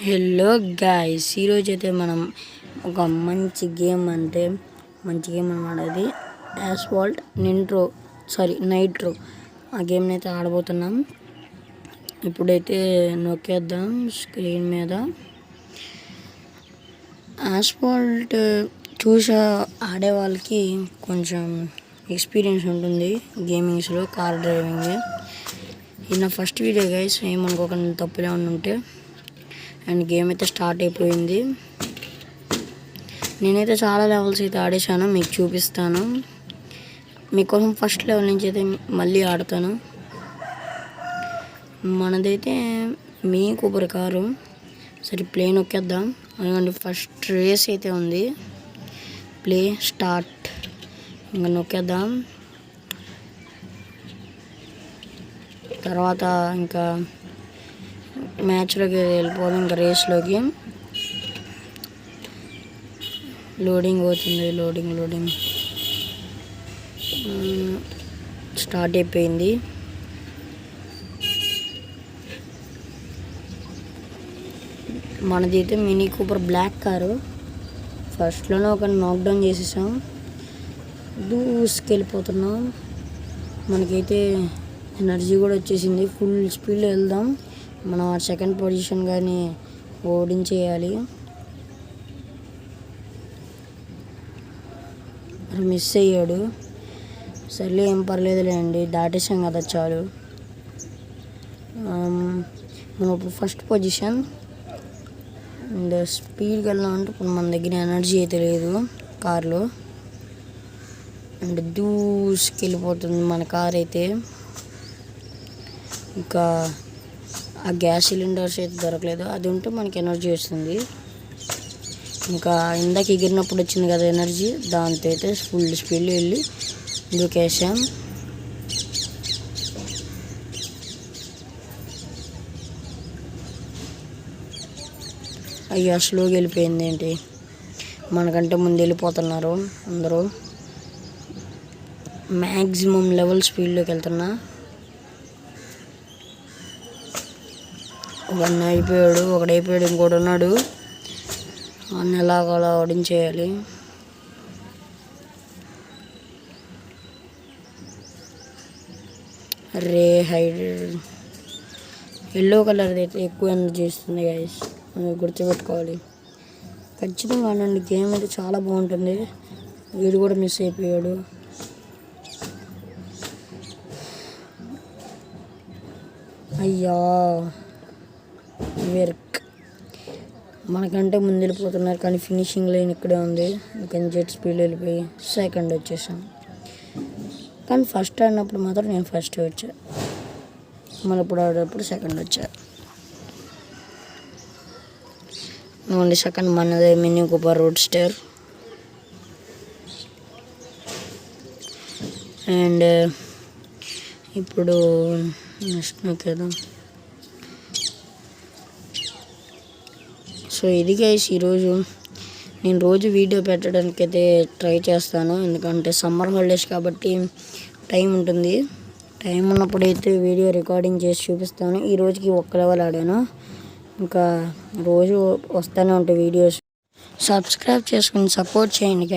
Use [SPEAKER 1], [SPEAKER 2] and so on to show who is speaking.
[SPEAKER 1] Hello guys, ఈరోజు అయితే మనం ఒక మంచి గేమ్ అనమాట. అది యాస్ఫాల్ట్ నైట్రో ఆ గేమ్ని అయితే ఆడబోతున్నాం. ఇప్పుడైతే నొక్కేద్దాం స్క్రీన్ మీద. యాస్ఫాల్ట్ చూసా ఆడే వాళ్ళకి కొంచెం ఎక్స్పీరియన్స్ ఉంటుంది గేమింగ్స్లో, కార్ డ్రైవింగ్. ఇది నా ఫస్ట్ వీడియో గైస్, ఏమనుకోకుండా తప్పులే ఉంటే. అండ్ గేమ్ అయితే స్టార్ట్ అయిపోయింది. నేనైతే చాలా లెవెల్స్ అయితే ఆడేసాను, మీకు చూపిస్తాను. మీకోసం ఫస్ట్ లెవెల్ నుంచి అయితే మళ్ళీ ఆడతాను. మనదైతే మీ కూపర్ కారు. సరే ప్లే నొక్కేద్దాం. ఎందుకంటే ఫస్ట్ రేస్ అయితే ఉంది. Play start. ఇంకా నొక్కేద్దాం. తర్వాత ఇంకా మ్యాచ్లోకి వెళ్ళిపోదాం. ఇంకా రేస్లోకి లోడింగ్ అవుతుంది. లోడింగ్ స్టార్ట్ అయిపోయింది. మనది అయితే మినీ కూపర్ బ్లాక్ కారు. ఫస్ట్లోనే ఒక నాక్డౌన్ చేసేసాం. దూసుకెళ్ళిపోతున్నాం. మనకైతే ఎనర్జీ కూడా వచ్చేసింది. ఫుల్ స్పీడ్లో వెళ్దాం. మనం ఆ సెకండ్ పొజిషన్ కానీ ఓడించేయాలి. మిస్ అయ్యాడు. సర్లే, ఏం పర్లేదులేండి, దాటేసాం కదా చాలు. మనం ఇప్పుడు ఫస్ట్ పొజిషన్. అండ్ స్పీడ్కి వెళ్ళామంటే ఇప్పుడు మన దగ్గర ఎనర్జీ అయితే లేదు కార్లో. అండ్ దూసుకెళ్ళిపోతుంది మన కార్ అయితే. ఇంకా ఆ గ్యాస్ సిలిండర్స్ అయితే దొరకలేదు. అది ఉంటే మనకి ఎనర్జీ వస్తుంది. ఇంకా ఇందాక ఎగిరినప్పుడు వచ్చింది కదా ఎనర్జీ, దాంతో అయితే ఫుల్ స్పీడ్లో వెళ్ళి దూకేసాం. అయ్యా, స్లోగా వెళ్ళిపోయింది ఏంటి, మనకంటే ముందు వెళ్ళిపోతున్నారు అందరూ. మ్యాక్సిమం లెవెల్ స్పీడ్లోకి వెళ్తున్నా. ఒకడైపోయాడు, ఇంకోటి ఉన్నాడు. అన్న ఎలాగోలా ఓడించేయాలి. ఎల్లో కలర్ అయితే ఎక్కువ ఎనర్జీ ఇస్తుంది గైస్, గుర్తుపెట్టుకోవాలి ఖచ్చితంగా. ఆడండి, గేమ్ అయితే చాలా బాగుంటుంది. వీడు కూడా మిస్ అయిపోయాడు. అయ్యా, వర్క్ మనకంటే ముందు వెళ్ళిపోతున్నారు, కానీ ఫినిషింగ్ లైన్ ఇక్కడే ఉంది. అందుకని జెట్ స్పీడ్ వెళ్ళిపోయి సెకండ్ వచ్చేసాం. కానీ ఫస్ట్ ఆడినప్పుడు మాత్రం నేను ఫస్ట్ వచ్చా, మళ్ళీ ఇప్పుడు ఆడేటప్పుడు సెకండ్ వచ్చా. ఓన్లీ సెకండ్ మనదే మినీ కూపర్ రోడ్స్టర్. అండ్ ఇప్పుడు నెక్స్ట్ కదా. సో ఇది గైస్, ఈరోజు నేను రోజు వీడియో పెట్టడానికి అయితే ట్రై చేస్తాను. ఎందుకంటే సమ్మర్ హాలిడేస్ కాబట్టి టైం ఉంటుంది. టైం ఉన్నప్పుడైతే వీడియో రికార్డింగ్ చేసి చూపిస్తాను. ఈ రోజుకి ఒక్క లెవెల్ ఆడాను. ఇంకా రోజు వస్తూనే ఉంటాయి వీడియోస్. సబ్స్క్రైబ్ చేసుకుని సపోర్ట్ చేయండి.